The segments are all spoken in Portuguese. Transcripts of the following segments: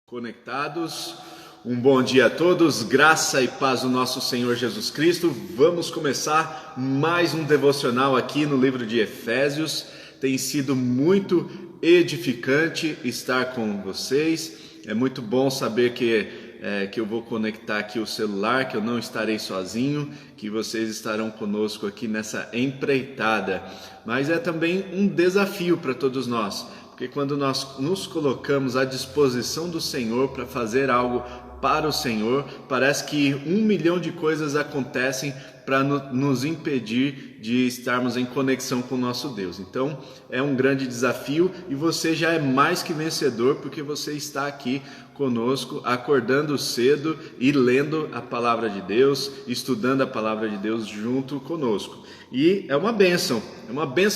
Conectados, um bom dia a todos, graça e paz do nosso Senhor Jesus Cristo. Vamos começar mais um devocional aqui no livro de Efésios. Tem sido muito edificante estar com vocês. É muito bom saber que eu vou conectar aqui o celular, que eu não estarei sozinho, que vocês estarão conosco aqui nessa empreitada. Mas é também um desafio para todos nós. Porque quando nós nos colocamos à disposição do Senhor para fazer algo para o Senhor, parece que 1 milhão de coisas acontecem para nos impedir de estarmos em conexão com o nosso Deus. Então é um grande desafio e você já é mais que vencedor porque você está aqui conosco, acordando cedo e lendo a palavra de Deus, estudando a palavra de Deus junto conosco. E é uma bênção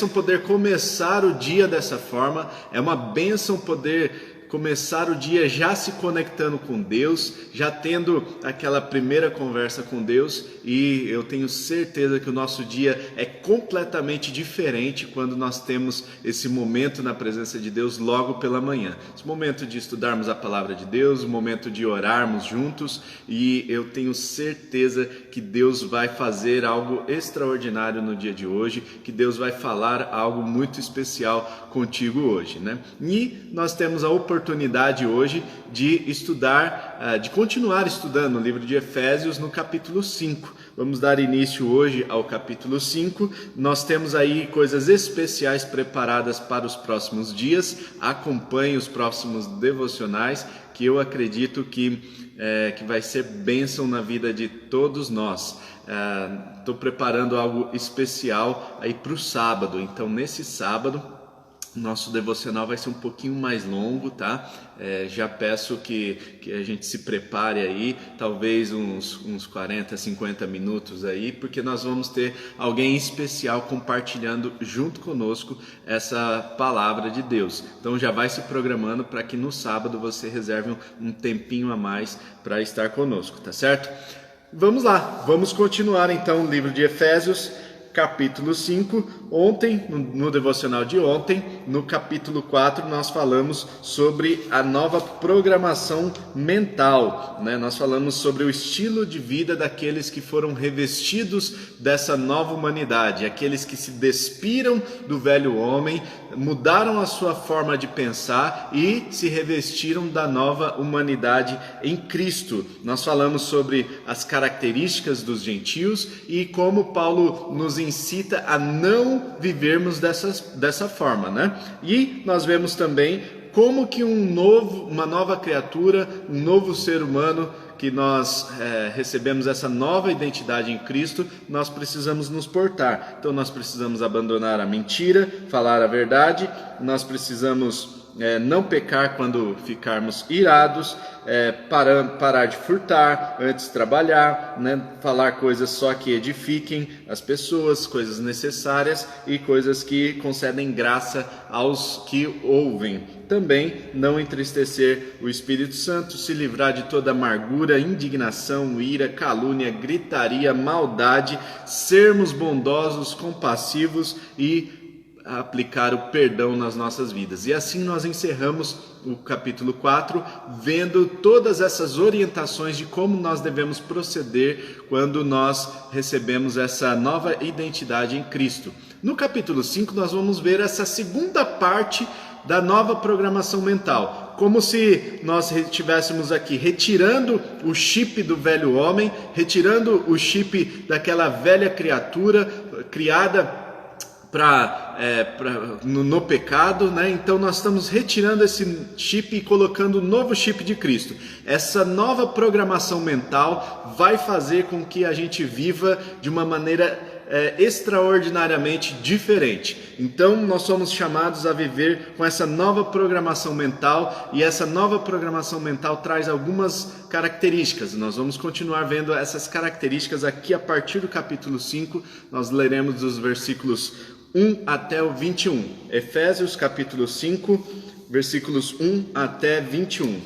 poder começar o dia dessa forma, é uma bênção poder começar o dia já se conectando com Deus, já tendo aquela primeira conversa com Deus, e eu tenho certeza que o nosso dia é completamente diferente quando nós temos esse momento na presença de Deus logo pela manhã. Esse momento de estudarmos a palavra de Deus, o momento de orarmos juntos, e eu tenho certeza que Deus vai fazer algo extraordinário no dia de hoje, que Deus vai falar algo muito especial contigo hoje, né? E nós temos a oportunidade hoje de estudar, de continuar estudando o livro de Efésios no capítulo 5. Vamos dar início hoje ao capítulo 5. Nós temos aí coisas especiais preparadas para os próximos dias. Acompanhe os próximos devocionais, que eu acredito que vai ser bênção na vida de todos nós. Estou preparando algo especial aí para o sábado. Então, nesse sábado, nosso devocional vai ser um pouquinho mais longo, tá? Já peço que a gente se prepare aí, talvez uns 40, 50 minutos aí, porque nós vamos ter alguém especial compartilhando junto conosco essa palavra de Deus. Então já vai se programando para que no sábado você reserve um tempinho a mais para estar conosco, tá certo? Vamos lá, vamos continuar então o livro de Efésios, capítulo 5, ontem, no devocional de ontem, no capítulo 4, nós falamos sobre a nova programação mental, né? Nós falamos sobre o estilo de vida daqueles que foram revestidos dessa nova humanidade, aqueles que se despiram do velho homem, mudaram a sua forma de pensar e se revestiram da nova humanidade em Cristo. Nós falamos sobre as características dos gentios e como Paulo nos incita a não vivermos dessa forma, né? E nós vemos também como que uma nova criatura, um novo ser humano, que nós recebemos essa nova identidade em Cristo, nós precisamos nos portar. Então nós precisamos abandonar a mentira, falar a verdade, nós precisamos não pecar quando ficarmos irados, parar de furtar, antes trabalhar, né? Falar coisas só que edifiquem as pessoas, coisas necessárias e coisas que concedem graça aos que ouvem. Também não entristecer o Espírito Santo, se livrar de toda amargura, indignação, ira, calúnia, gritaria, maldade, sermos bondosos, compassivos e aplicar o perdão nas nossas vidas. E assim nós encerramos o capítulo 4, vendo todas essas orientações de como nós devemos proceder quando nós recebemos essa nova identidade em Cristo. No capítulo 5 nós vamos ver essa segunda parte da nova programação mental, como se nós estivéssemos aqui retirando o chip do velho homem, retirando o chip daquela velha criatura criada no pecado, né? Então nós estamos retirando esse chip e colocando o novo chip de Cristo. Essa nova programação mental vai fazer com que a gente viva de uma maneira extraordinariamente diferente. Então nós somos chamados a viver com essa nova programação mental, e essa nova programação mental traz algumas características. Nós vamos continuar vendo essas características aqui a partir do capítulo 5. Nós leremos dos versículos 1 até o 21. Efésios capítulo 5, versículos 1 até 21.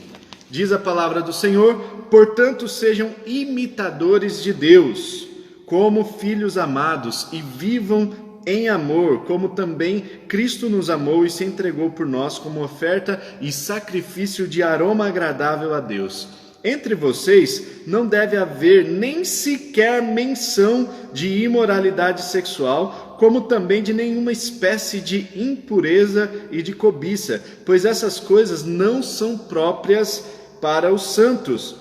Diz a palavra do Senhor: portanto sejam imitadores de Deus, como filhos amados, e vivam em amor, como também Cristo nos amou e se entregou por nós como oferta e sacrifício de aroma agradável a Deus. Entre vocês não deve haver nem sequer menção de imoralidade sexual, como também de nenhuma espécie de impureza e de cobiça, pois essas coisas não são próprias para os santos.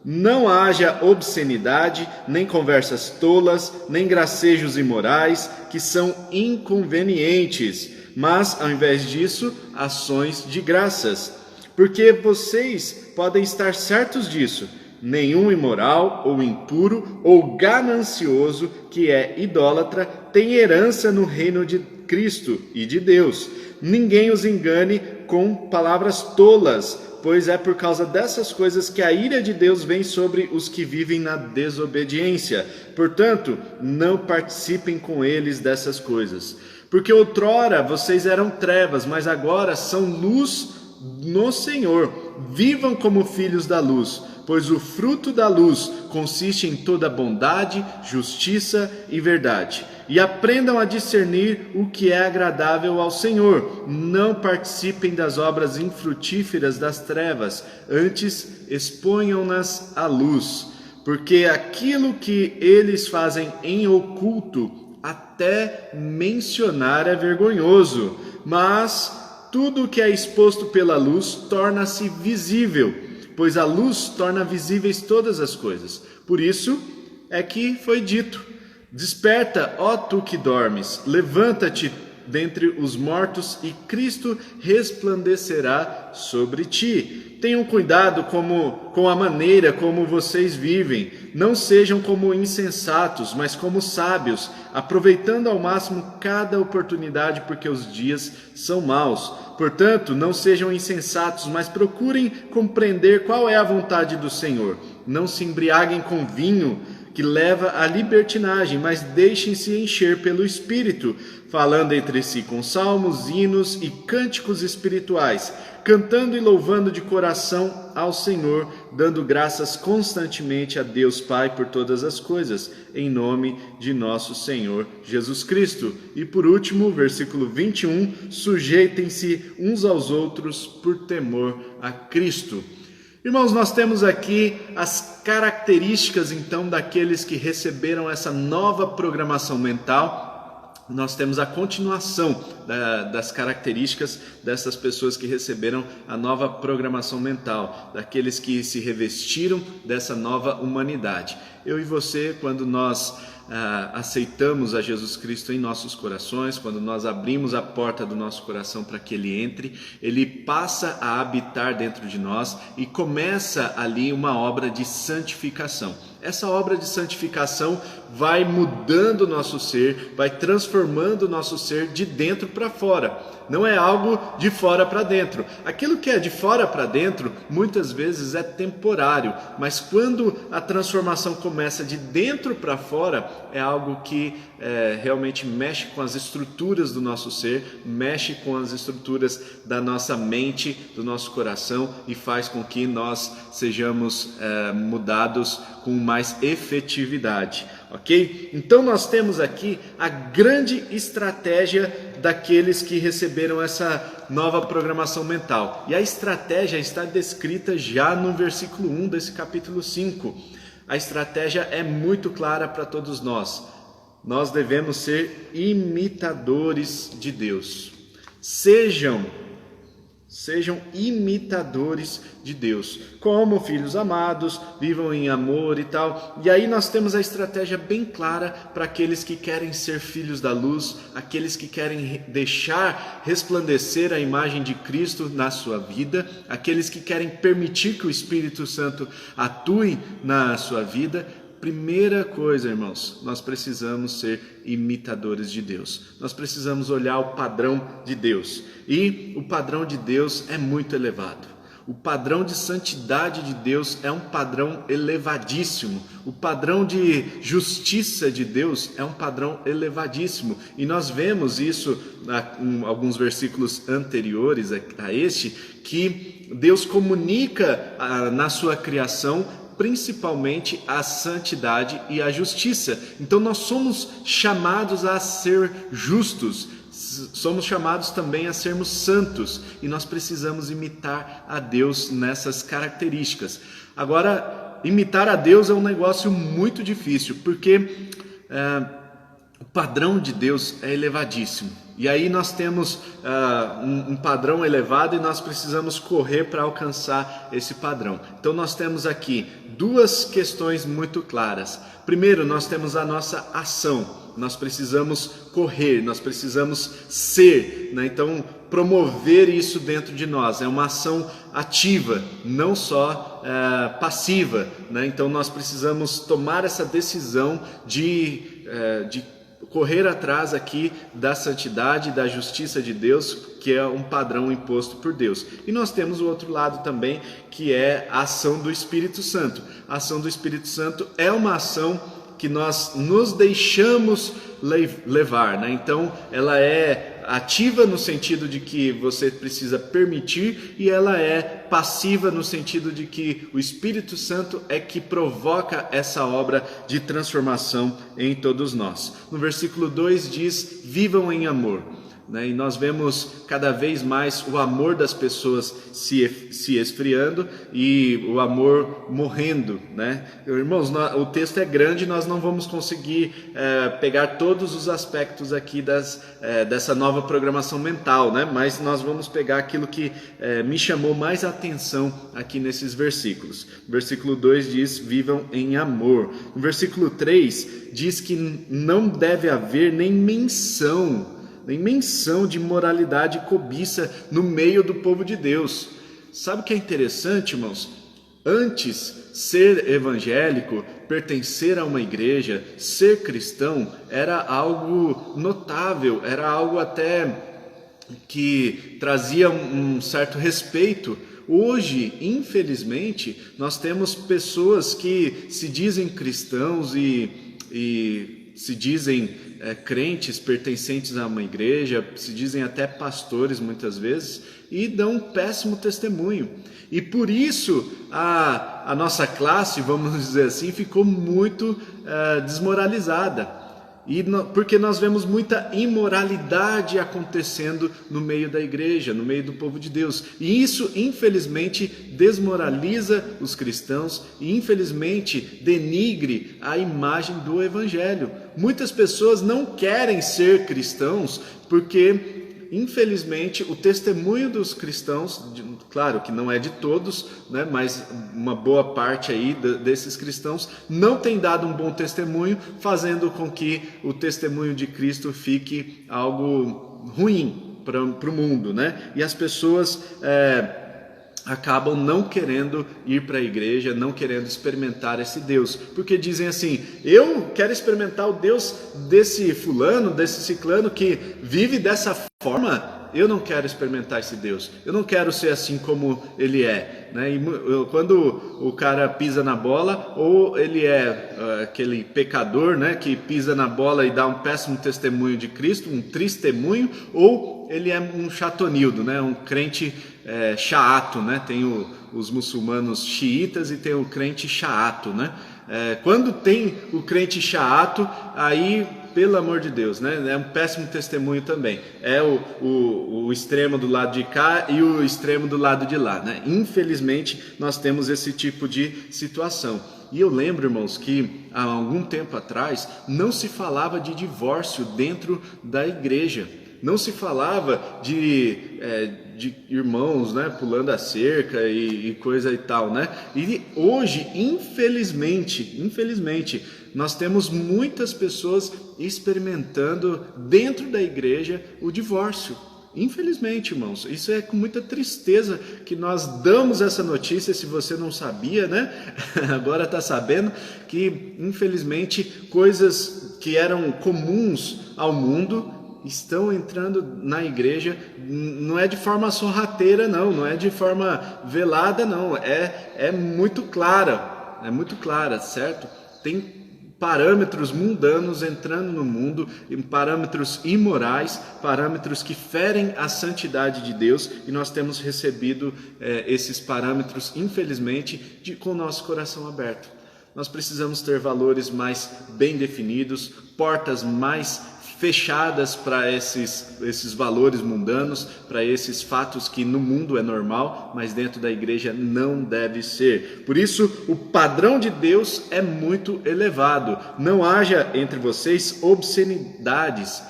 Não haja obscenidade, nem conversas tolas, nem gracejos imorais, que são inconvenientes, mas, ao invés disso, ações de graças. Porque vocês podem estar certos disso: nenhum imoral, ou impuro, ou ganancioso, que é idólatra, tem herança no reino de Cristo e de Deus. Ninguém os engane com palavras tolas, pois é por causa dessas coisas que a ira de Deus vem sobre os que vivem na desobediência. Portanto, não participem com eles dessas coisas. Porque outrora vocês eram trevas, mas agora são luz no Senhor. Vivam como filhos da luz, pois o fruto da luz consiste em toda bondade, justiça e verdade. E aprendam a discernir o que é agradável ao Senhor. Não participem das obras infrutíferas das trevas, antes exponham-nas à luz. Porque aquilo que eles fazem em oculto, até mencionar é vergonhoso. Mas tudo o que é exposto pela luz torna-se visível, pois a luz torna visíveis todas as coisas. Por isso é que foi dito: desperta, ó tu que dormes, levanta-te dentre os mortos e Cristo resplandecerá sobre ti. Tenham cuidado com a maneira como vocês vivem. Não sejam como insensatos, mas como sábios, aproveitando ao máximo cada oportunidade, porque os dias são maus. Portanto, não sejam insensatos, mas procurem compreender qual é a vontade do Senhor. Não se embriaguem com vinho, que leva à libertinagem, mas deixem-se encher pelo Espírito, falando entre si com salmos, hinos e cânticos espirituais, cantando e louvando de coração ao Senhor, dando graças constantemente a Deus Pai por todas as coisas, em nome de nosso Senhor Jesus Cristo. E por último, versículo 21, sujeitem-se uns aos outros por temor a Cristo. Irmãos, nós temos aqui as características, então, daqueles que receberam essa nova programação mental. Nós temos a continuação das características dessas pessoas que receberam a nova programação mental, daqueles que se revestiram dessa nova humanidade. Eu e você, quando nós aceitamos a Jesus Cristo em nossos corações, quando nós abrimos a porta do nosso coração para que Ele entre, Ele passa a habitar dentro de nós e começa ali uma obra de santificação. Essa obra de santificação vai mudando o nosso ser, vai transformando o nosso ser de dentro para fora. Não é algo de fora para dentro. Aquilo que é de fora para dentro, muitas vezes é temporário, mas quando a transformação começa de dentro para fora, é algo que realmente mexe com as estruturas do nosso ser, mexe com as estruturas da nossa mente, do nosso coração e faz com que nós sejamos mudados com mais efetividade, ok? Então nós temos aqui a grande estratégia daqueles que receberam essa nova programação mental. E a estratégia está descrita já no versículo 1 desse capítulo 5. A estratégia é muito clara para todos nós. Nós devemos ser imitadores de Deus. Sejam imitadores de Deus, como filhos amados, vivam em amor e tal. E aí nós temos a estratégia bem clara para aqueles que querem ser filhos da luz, aqueles que querem deixar resplandecer a imagem de Cristo na sua vida, aqueles que querem permitir que o Espírito Santo atue na sua vida. Primeira coisa, irmãos, nós precisamos ser imitadores de Deus. Nós precisamos olhar o padrão de Deus. E o padrão de Deus é muito elevado. O padrão de santidade de Deus é um padrão elevadíssimo. O padrão de justiça de Deus é um padrão elevadíssimo. E nós vemos isso em alguns versículos anteriores a este, que Deus comunica na sua criação principalmente a santidade e a justiça. Então nós somos chamados a ser justos, somos chamados também a sermos santos, e nós precisamos imitar a Deus nessas características. Agora, imitar a Deus é um negócio muito difícil, porque o padrão de Deus é elevadíssimo. E aí nós temos um padrão elevado e nós precisamos correr para alcançar esse padrão. Então nós temos aqui duas questões muito claras. Primeiro, nós temos a nossa ação. Nós precisamos correr, nós precisamos ser, né? Então promover isso dentro de nós. É uma ação ativa, não só passiva, né? Então nós precisamos tomar essa decisão de correr atrás aqui da santidade, da justiça de Deus, que é um padrão imposto por Deus. E nós temos o outro lado também, que é a ação do Espírito Santo. A ação do Espírito Santo é uma ação que nós nos deixamos levar, né? Então ela é ativa no sentido de que você precisa permitir, e ela é passiva no sentido de que o Espírito Santo é que provoca essa obra de transformação em todos nós. No versículo 2 diz: vivam em amor. E nós vemos cada vez mais o amor das pessoas se esfriando e o amor morrendo, né? Irmãos, o texto é grande, nós não vamos conseguir pegar todos os aspectos aqui dessa nova programação mental, né? Mas nós vamos pegar aquilo que me chamou mais atenção aqui nesses versículos. O versículo 2 diz: vivam em amor. No versículo 3 diz que não deve haver nem menção de moralidade e cobiça no meio do povo de Deus. Sabe o que é interessante, irmãos? Antes, ser evangélico, pertencer a uma igreja, ser cristão, era algo notável, era algo até que trazia um certo respeito. Hoje, infelizmente, nós temos pessoas que se dizem cristãos e se dizem crentes pertencentes a uma igreja, se dizem até pastores muitas vezes, e dão um péssimo testemunho. E por isso a nossa classe, vamos dizer assim, ficou muito desmoralizada. Porque nós vemos muita imoralidade acontecendo no meio da igreja, no meio do povo de Deus. E isso, infelizmente, desmoraliza os cristãos e, infelizmente, denigre a imagem do evangelho. Muitas pessoas não querem ser cristãos porque, infelizmente, o testemunho dos cristãos, claro que não é de todos, né, mas uma boa parte aí desses cristãos não tem dado um bom testemunho, fazendo com que o testemunho de Cristo fique algo ruim para o mundo, né? E as pessoas acabam não querendo ir para a igreja, não querendo experimentar esse Deus, porque dizem assim: eu quero experimentar o Deus desse fulano, desse ciclano que vive dessa forma, eu não quero experimentar esse Deus, eu não quero ser assim como ele é, né? E quando o cara pisa na bola, ou ele é aquele pecador, né, que pisa na bola e dá um péssimo testemunho de Cristo, um tristemunho, ou ele é um chatonildo, né, um crente chato, né? Tem os muçulmanos xiitas e tem o crente chato, né? Quando tem o crente chato, aí, pelo amor de Deus, né? É um péssimo testemunho também. É o extremo do lado de cá e o extremo do lado de lá, né? Infelizmente, nós temos esse tipo de situação. E eu lembro, irmãos, que há algum tempo atrás não se falava de divórcio dentro da igreja. Não se falava de irmãos, né, pulando a cerca e coisa e tal, né? E hoje, infelizmente, nós temos muitas pessoas experimentando dentro da igreja o divórcio. Infelizmente, irmãos, isso é com muita tristeza que nós damos essa notícia. Se você não sabia, né? Agora está sabendo que, infelizmente, coisas que eram comuns ao mundo estão entrando na igreja. Não é de forma sorrateira, não é de forma velada, não, é muito clara, certo? Tem parâmetros mundanos entrando no mundo, em parâmetros imorais, parâmetros que ferem a santidade de Deus, e nós temos recebido esses parâmetros, infelizmente, com o nosso coração aberto. Nós precisamos ter valores mais bem definidos, portas mais fechadas para esses valores mundanos, para esses fatos que no mundo é normal, mas dentro da igreja não deve ser. Por isso, o padrão de Deus é muito elevado. Não haja entre vocês obscenidades,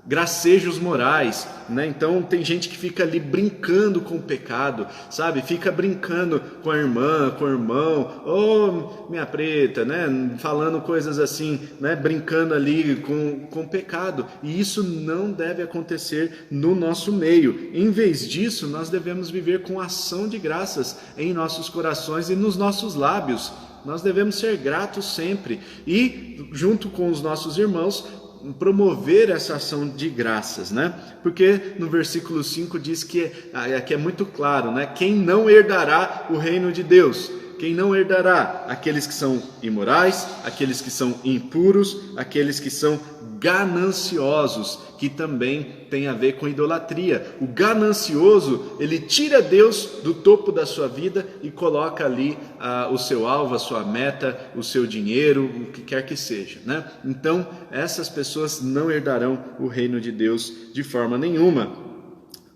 gracejos morais, né? Então tem gente que fica ali brincando com o pecado, sabe? Fica brincando com a irmã, com o irmão, minha preta, né? Falando coisas assim, né? Brincando ali com o pecado. E isso não deve acontecer no nosso meio. Em vez disso, nós devemos viver com ação de graças em nossos corações e nos nossos lábios. Nós devemos ser gratos sempre e, junto com os nossos irmãos, promover essa ação de graças, né? Porque no versículo 5 diz que é muito claro, né? Quem não herdará o reino de Deus? Quem não herdará? Aqueles que são imorais, aqueles que são impuros, aqueles que são gananciosos, que também tem a ver com idolatria. O ganancioso, ele tira Deus do topo da sua vida e coloca ali o seu alvo, a sua meta, o seu dinheiro, o que quer que seja, né? Então, essas pessoas não herdarão o reino de Deus de forma nenhuma.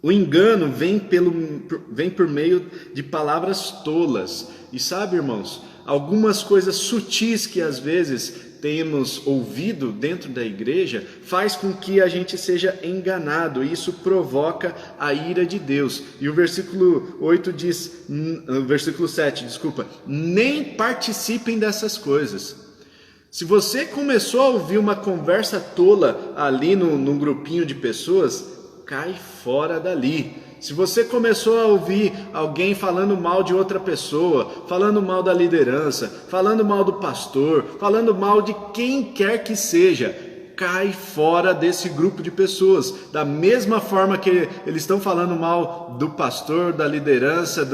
O engano vem por meio de palavras tolas. E sabe, irmãos, algumas coisas sutis que às vezes temos ouvido dentro da igreja faz com que a gente seja enganado, e isso provoca a ira de Deus. E o versículo 7, nem participem dessas coisas. Se você começou a ouvir uma conversa tola ali num grupinho de pessoas, cai fora dali. Se você começou a ouvir alguém falando mal de outra pessoa, falando mal da liderança, falando mal do pastor, falando mal de quem quer que seja, cai fora desse grupo de pessoas. Da mesma forma que eles estão falando mal do pastor, da liderança,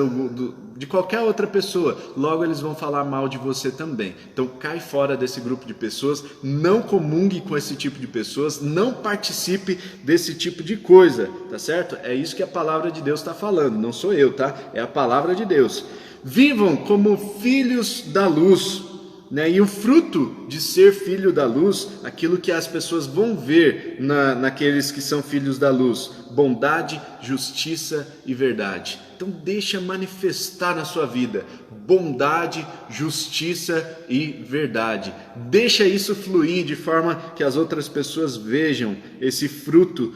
de qualquer outra pessoa, logo eles vão falar mal de você também. Então cai fora desse grupo de pessoas, não comungue com esse tipo de pessoas, não participe desse tipo de coisa, tá certo? É isso que a palavra de Deus está falando, não sou eu, tá? É a palavra de Deus. Vivam como filhos da luz, né? E o fruto de ser filho da luz, aquilo que as pessoas vão ver naqueles que são filhos da luz: bondade, justiça e verdade. Então deixa manifestar na sua vida bondade, justiça e verdade. Deixa isso fluir de forma que as outras pessoas vejam esse fruto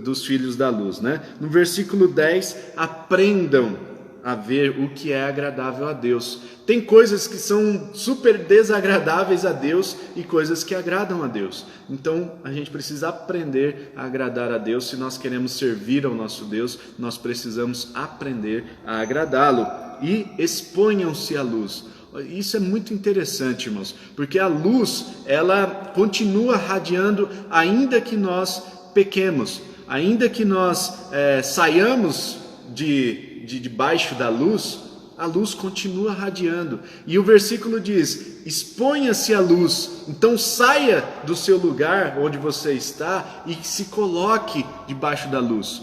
dos filhos da luz, né? No versículo 10, aprendam a ver o que é agradável a Deus. Tem coisas que são super desagradáveis a Deus e coisas que agradam a Deus. Então a gente precisa aprender a agradar a Deus. Se nós queremos servir ao nosso Deus, nós precisamos aprender a agradá-lo. E exponham-se à luz. Isso é muito interessante, irmãos, porque a luz, ela continua radiando ainda que nós pequemos, ainda que nós saiamos debaixo da luz, a luz continua radiando. E o versículo diz: exponha-se à luz. Então saia do seu lugar onde você está e se coloque debaixo da luz.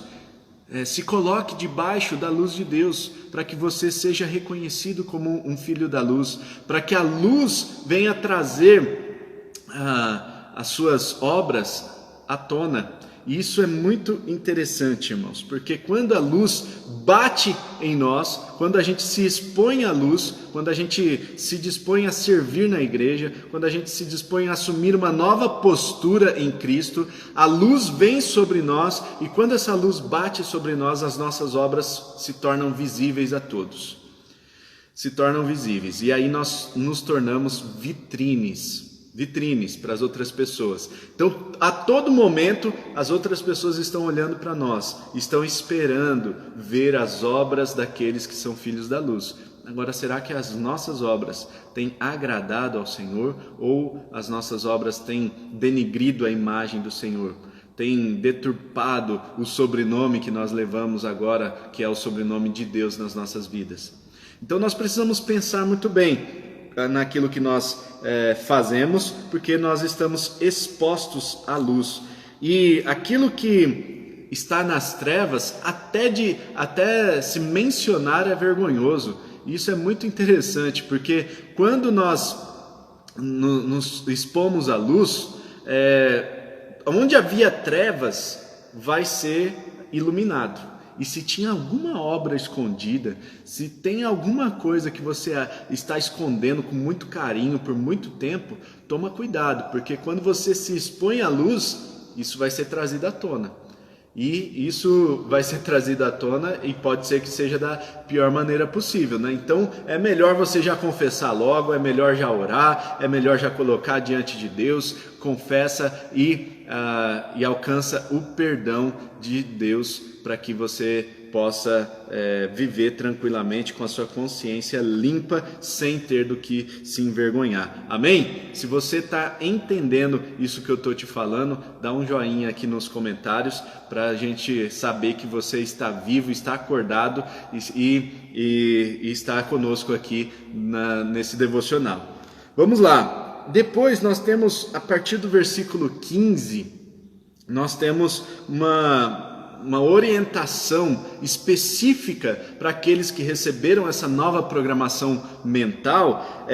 Se coloque debaixo da luz de Deus, para que você seja reconhecido como um filho da luz, para que a luz venha trazer as suas obras à tona. E isso é muito interessante, irmãos, porque quando a luz bate em nós, quando a gente se expõe à luz, quando a gente se dispõe a servir na igreja, quando a gente se dispõe a assumir uma nova postura em Cristo, a luz vem sobre nós, e quando essa luz bate sobre nós, as nossas obras se tornam visíveis a todos. Se tornam visíveis, e aí nós nos tornamos vitrines para as outras pessoas. Então, a todo momento, as outras pessoas estão olhando para nós, estão esperando ver as obras daqueles que são filhos da luz. Agora, será que as nossas obras têm agradado ao Senhor, ou as nossas obras têm denegrido a imagem do Senhor? Tem deturpado o sobrenome que nós levamos agora, que é o sobrenome de Deus nas nossas vidas? Então nós precisamos pensar muito bem. naquilo que nós fazemos, porque nós estamos expostos à luz. E aquilo que está nas trevas, até se mencionar é vergonhoso. Isso é muito interessante, porque quando nós nos expomos à luz, onde havia trevas vai ser iluminado. E se tinha alguma obra escondida, se tem alguma coisa que você está escondendo com muito carinho por muito tempo, toma cuidado, porque quando você se expõe à luz, isso vai ser trazido à tona. E isso vai ser trazido à tona e pode ser que seja da pior maneira possível, né? Então é melhor você já confessar logo, é melhor já orar, é melhor já colocar diante de Deus, confessa e alcança o perdão de Deus para que você possa viver tranquilamente com a sua consciência limpa, sem ter do que se envergonhar. Amém? Se você está entendendo isso que eu estou te falando, dá um joinha aqui nos comentários para a gente saber que você está vivo, está acordado e está conosco aqui nesse devocional. Vamos lá. Depois nós temos, a partir do versículo 15, nós temos uma orientação específica para aqueles que receberam essa nova programação mental,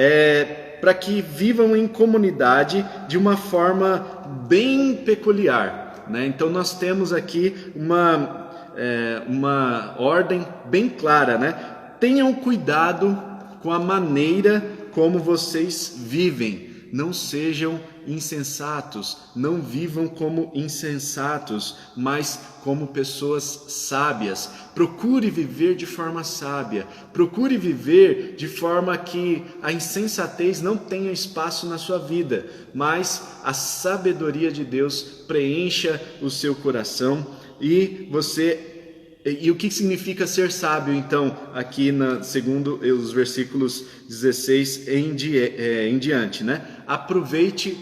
para que vivam em comunidade de uma forma bem peculiar, né? Então nós temos aqui uma ordem bem clara, né? Tenham cuidado com a maneira como vocês vivem. Não sejam insensatos, não vivam como insensatos, mas como pessoas sábias. Procure viver de forma sábia, procure viver de forma que a insensatez não tenha espaço na sua vida, mas a sabedoria de Deus preencha o seu coração e você... E o que significa ser sábio, então, aqui segundo os versículos 16 em diante, né? Aproveite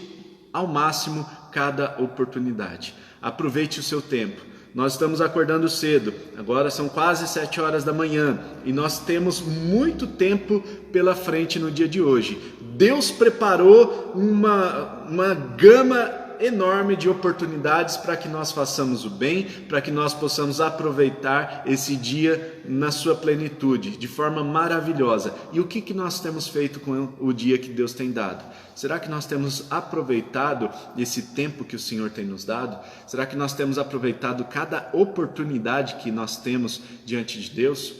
ao máximo cada oportunidade. Aproveite o seu tempo. Nós estamos acordando cedo, agora são quase 7 horas da manhã e nós temos muito tempo pela frente no dia de hoje. Deus preparou uma gama enorme de oportunidades para que nós façamos o bem, para que nós possamos aproveitar esse dia na sua plenitude, de forma maravilhosa. E o que nós temos feito com o dia que Deus tem dado? Será que nós temos aproveitado esse tempo que o Senhor tem nos dado? Será que nós temos aproveitado cada oportunidade que nós temos diante de Deus?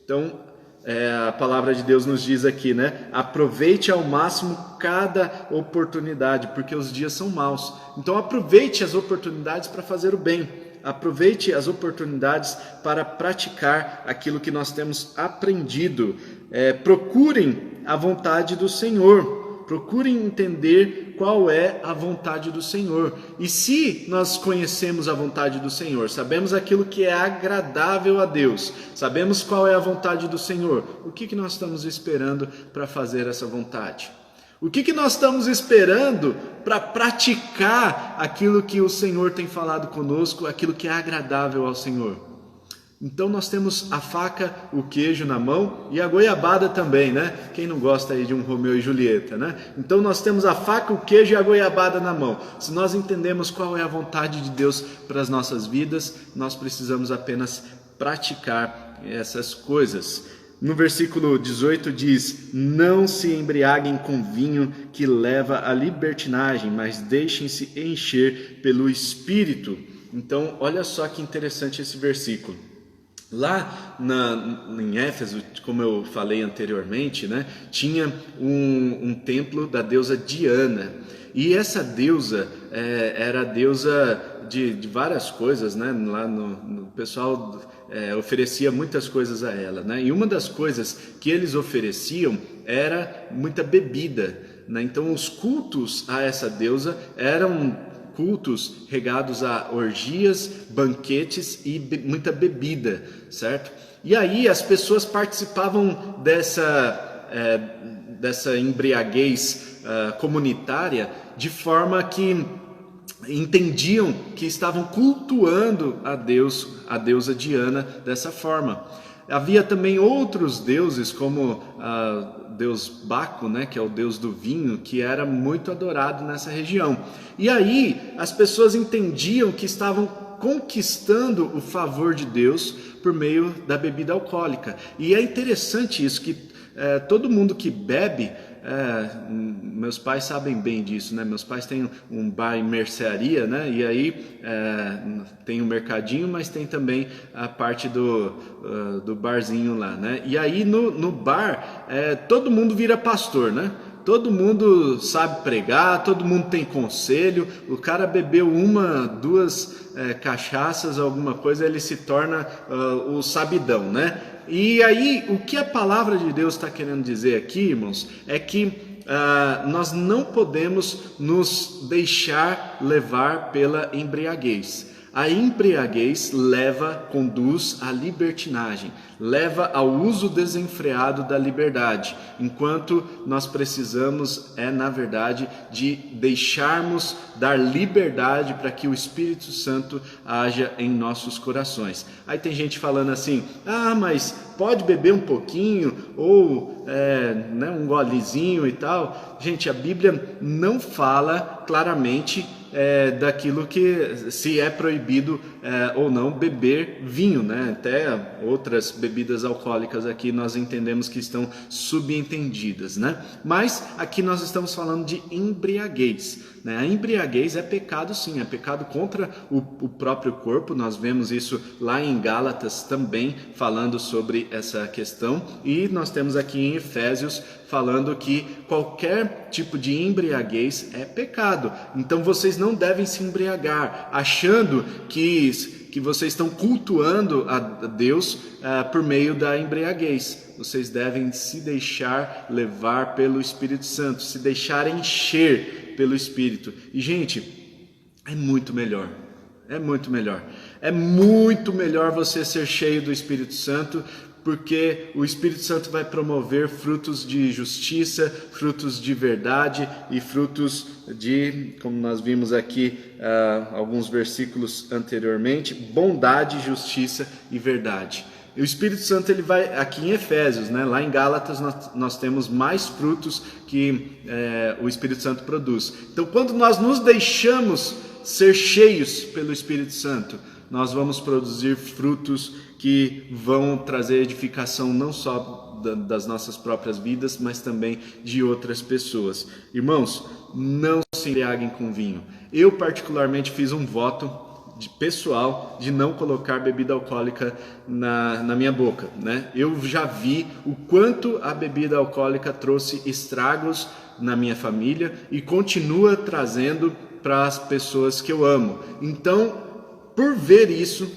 Então, a palavra de Deus nos diz aqui, né? Aproveite ao máximo cada oportunidade, porque os dias são maus. Então aproveite as oportunidades para fazer o bem. Aproveite as oportunidades para praticar aquilo que nós temos aprendido. Procurem a vontade do Senhor. Procurem entender qual é a vontade do Senhor. E se nós conhecemos a vontade do Senhor, sabemos aquilo que é agradável a Deus, sabemos qual é a vontade do Senhor, o que nós estamos esperando para fazer essa vontade? O que nós estamos esperando para praticar aquilo que o Senhor tem falado conosco, aquilo que é agradável ao Senhor? Então nós temos a faca, o queijo na mão e a goiabada também, né? Quem não gosta aí de um Romeu e Julieta, né? Então nós temos a faca, o queijo e a goiabada na mão. Se nós entendemos qual é a vontade de Deus para as nossas vidas, nós precisamos apenas praticar essas coisas. No versículo 18 diz: não se embriaguem com vinho que leva à libertinagem, mas deixem-se encher pelo Espírito. Então olha só que interessante esse versículo. Lá em Éfeso, como eu falei anteriormente, né, tinha um templo da deusa Diana. E essa deusa era a deusa de várias coisas, né? Lá o pessoal oferecia muitas coisas a ela, né? E uma das coisas que eles ofereciam era muita bebida, né? Então os cultos a essa deusa eram cultos regados a orgias, banquetes e muita bebida, certo? E aí as pessoas participavam dessa embriaguez comunitária de forma que entendiam que estavam cultuando a deusa Diana dessa forma. Havia também outros deuses, como Deus Baco, né, que é o deus do vinho, que era muito adorado nessa região. E aí as pessoas entendiam que estavam conquistando o favor de Deus por meio da bebida alcoólica. E é interessante isso, que todo mundo que bebe, meus pais sabem bem disso, né? Meus pais têm um bar em mercearia, né? E aí tem um mercadinho, mas tem também a parte do barzinho lá, né? E aí no bar todo mundo vira pastor, né? Todo mundo sabe pregar, todo mundo tem conselho. O cara bebeu uma, duas cachaças, alguma coisa, ele se torna o sabidão, né? E aí, o que a palavra de Deus está querendo dizer aqui, irmãos, é que nós não podemos nos deixar levar pela embriaguez. A embriaguez conduz à libertinagem, leva ao uso desenfreado da liberdade, enquanto nós precisamos, na verdade, de deixarmos dar liberdade para que o Espírito Santo haja em nossos corações. Aí tem gente falando assim, mas pode beber um pouquinho, ou um golezinho e tal. Gente, a Bíblia não fala claramente daquilo que se é proibido ou não beber vinho, né? Até outras bebidas alcoólicas aqui nós entendemos que estão subentendidas, né? Mas aqui nós estamos falando de embriaguez, né? A embriaguez é pecado, sim, é pecado contra o próprio corpo. Nós vemos isso lá em Gálatas também, falando sobre essa questão, e nós temos aqui em Efésios falando que qualquer tipo de embriaguez é pecado. Então vocês não devem se embriagar achando que vocês estão cultuando a Deus por meio da embriaguez. Vocês devem se deixar levar pelo Espírito Santo, se deixar encher pelo Espírito. E, gente, é muito melhor. É muito melhor. É muito melhor você ser cheio do Espírito Santo, porque o Espírito Santo vai promover frutos de justiça, frutos de verdade e frutos de, como nós vimos aqui alguns versículos anteriormente, bondade, justiça e verdade. E o Espírito Santo ele vai aqui em Efésios, né? Lá em Gálatas nós temos mais frutos que o Espírito Santo produz. Então, quando nós nos deixamos ser cheios pelo Espírito Santo, nós vamos produzir frutos que vão trazer edificação não só das nossas próprias vidas, mas também de outras pessoas. Irmãos, não se embriaguem com vinho. Eu particularmente fiz um voto pessoal de não colocar bebida alcoólica na minha boca, né? Eu já vi o quanto a bebida alcoólica trouxe estragos na minha família e continua trazendo para as pessoas que eu amo. Então, por ver isso,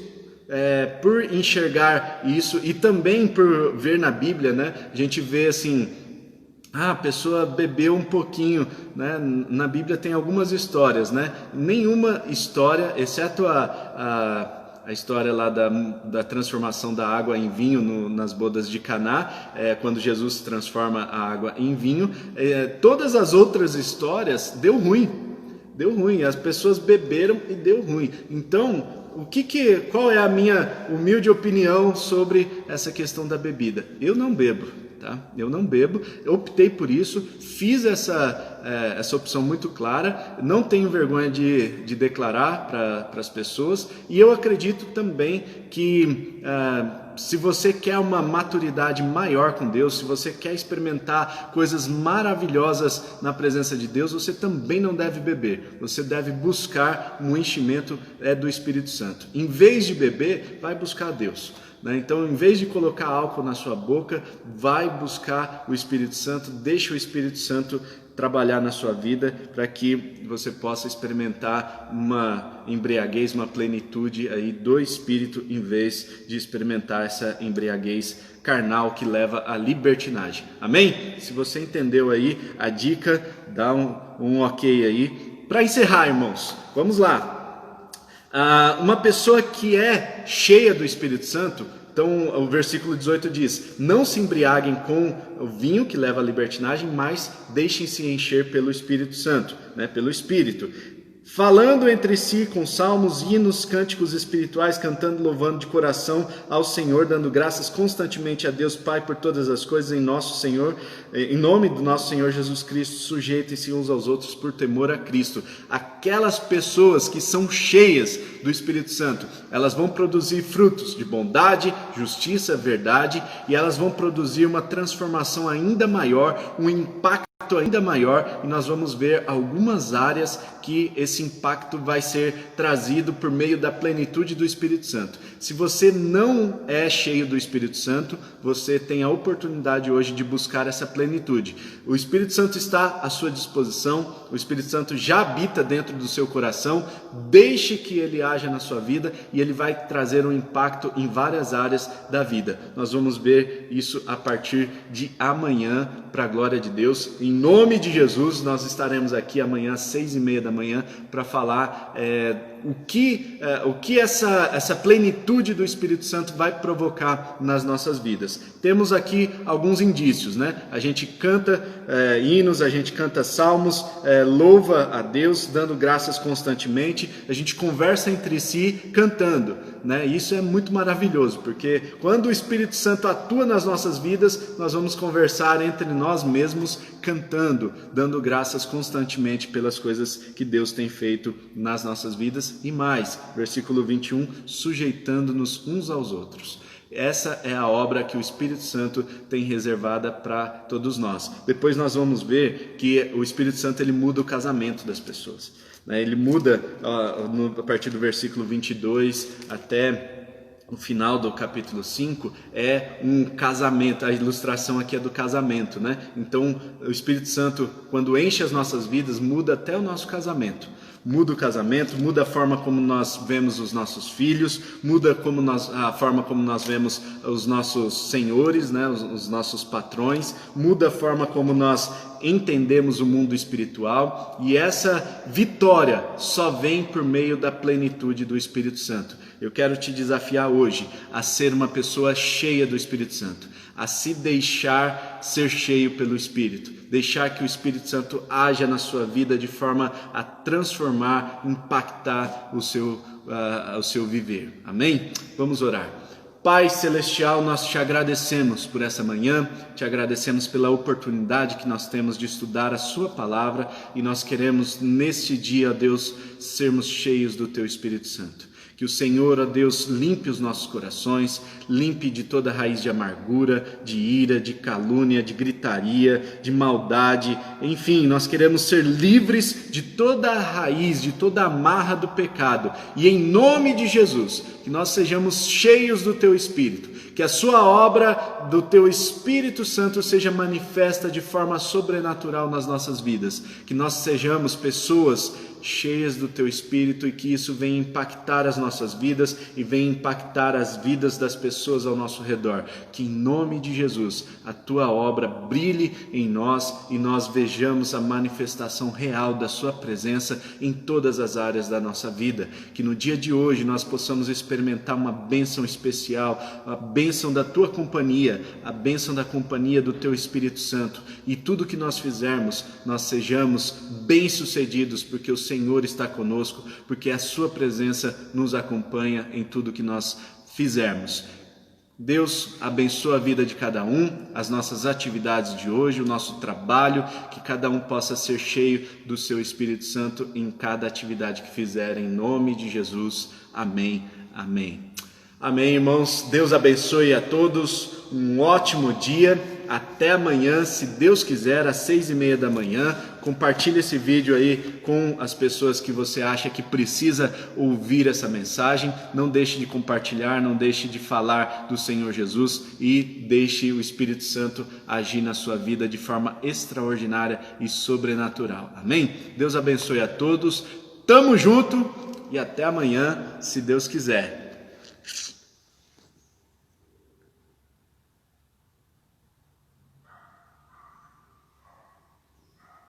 por enxergar isso e também por ver na Bíblia, né? A gente vê assim, a pessoa bebeu um pouquinho, né? Na Bíblia tem algumas histórias, né? Nenhuma história, exceto a história lá da transformação da água em vinho nas bodas de Caná, quando Jesus transforma a água em vinho, todas as outras histórias deu ruim, as pessoas beberam e deu ruim. Então, qual é a minha humilde opinião sobre essa questão da bebida? Eu não bebo, tá? Eu não bebo, eu optei por isso, fiz essa opção muito clara, não tenho vergonha de declarar para as pessoas, e eu acredito também que se você quer uma maturidade maior com Deus, se você quer experimentar coisas maravilhosas na presença de Deus, você também não deve beber. Você deve buscar um enchimento do Espírito Santo. Em vez de beber, vai buscar Deus. Então, em vez de colocar álcool na sua boca, vai buscar o Espírito Santo, deixa o Espírito Santo trabalhar na sua vida para que você possa experimentar uma embriaguez, uma plenitude aí do Espírito, em vez de experimentar essa embriaguez carnal que leva à libertinagem. Amém? Se você entendeu aí a dica, dá um ok aí. Para encerrar, irmãos, vamos lá. Uma pessoa que é cheia do Espírito Santo, então o versículo 18 diz: não se embriaguem com o vinho que leva à libertinagem, mas deixem-se encher pelo Espírito Santo, né? Pelo Espírito. falando entre si com salmos, hinos, cânticos espirituais, cantando, louvando de coração ao Senhor, dando graças constantemente a Deus Pai por todas as coisas em nome do nosso Senhor Jesus Cristo. Sujeitem-se uns aos outros por temor a Cristo. Aquelas pessoas que são cheias do Espírito Santo, elas vão produzir frutos de bondade, justiça, verdade, e elas vão produzir uma transformação ainda maior, um impacto ainda maior, e nós vamos ver algumas áreas que esse impacto vai ser trazido por meio da plenitude do Espírito Santo. Se você não é cheio do Espírito Santo, você tem a oportunidade hoje de buscar essa plenitude. O Espírito Santo está à sua disposição, o Espírito Santo já habita dentro do seu coração. Deixe que ele haja na sua vida e ele vai trazer um impacto em várias áreas da vida. Nós vamos ver isso a partir de amanhã, para a glória de Deus. Em nome de Jesus, nós estaremos aqui amanhã às 6h30 da manhã para falar o que essa plenitude do Espírito Santo vai provocar nas nossas vidas. Temos aqui alguns indícios, né? A gente canta hinos, a gente canta salmos, louva a Deus, dando graças constantemente, a gente conversa entre si cantando, né? Isso é muito maravilhoso, porque quando o Espírito Santo atua nas nossas vidas, nós vamos conversar entre nós mesmos cantando, dando graças constantemente pelas coisas que Deus tem feito nas nossas vidas. E mais, versículo 21, sujeitando-nos uns aos outros. Essa é a obra que o Espírito Santo tem reservada para todos nós. Depois nós vamos ver que o Espírito Santo ele muda o casamento das pessoas. Ele muda a partir do versículo 22 até o final do capítulo 5, é um casamento. A ilustração aqui é do casamento, né? Então o Espírito Santo, quando enche as nossas vidas, muda até o nosso casamento. Muda o casamento, muda a forma como nós vemos os nossos filhos, muda a forma como nós vemos os nossos senhores, né, os nossos patrões, muda a forma como nós entendemos o mundo espiritual, e essa vitória só vem por meio da plenitude do Espírito Santo. Eu quero te desafiar hoje a ser uma pessoa cheia do Espírito Santo, a se deixar ser cheio pelo Espírito, deixar que o Espírito Santo haja na sua vida de forma a transformar, impactar o seu viver. Amém? Vamos orar. Pai Celestial, nós te agradecemos por essa manhã, te agradecemos pela oportunidade que nós temos de estudar a sua palavra, e nós queremos neste dia, ó Deus, sermos cheios do teu Espírito Santo. Que o Senhor, ó Deus, limpe os nossos corações, limpe de toda raiz de amargura, de ira, de calúnia, de gritaria, de maldade. Enfim, nós queremos ser livres de toda a raiz, de toda a amarra do pecado. E em nome de Jesus, que nós sejamos cheios do teu Espírito. Que a sua obra do teu Espírito Santo seja manifesta de forma sobrenatural nas nossas vidas. Que nós sejamos pessoas cheias do teu Espírito e que isso venha impactar as nossas vidas e venha impactar as vidas das pessoas ao nosso redor. Que em nome de Jesus a tua obra brilhe em nós e nós vejamos a manifestação real da sua presença em todas as áreas da nossa vida. Que no dia de hoje nós possamos experimentar uma bênção especial, a bênção da tua companhia, a bênção da companhia do teu Espírito Santo, e tudo que nós fizermos, nós sejamos bem-sucedidos, porque o Senhor está conosco, porque a sua presença nos acompanha em tudo que nós fizermos. Deus abençoa a vida de cada um, as nossas atividades de hoje, o nosso trabalho, que cada um possa ser cheio do seu Espírito Santo em cada atividade que fizer, em nome de Jesus. Amém, amém. Amém, irmãos. Deus abençoe a todos, um ótimo dia. Até amanhã, se Deus quiser, às 6h30 da manhã. Compartilhe esse vídeo aí com as pessoas que você acha que precisa ouvir essa mensagem. Não deixe de compartilhar, não deixe de falar do Senhor Jesus e deixe o Espírito Santo agir na sua vida de forma extraordinária e sobrenatural. Amém? Deus abençoe a todos. Tamo junto e até amanhã, se Deus quiser.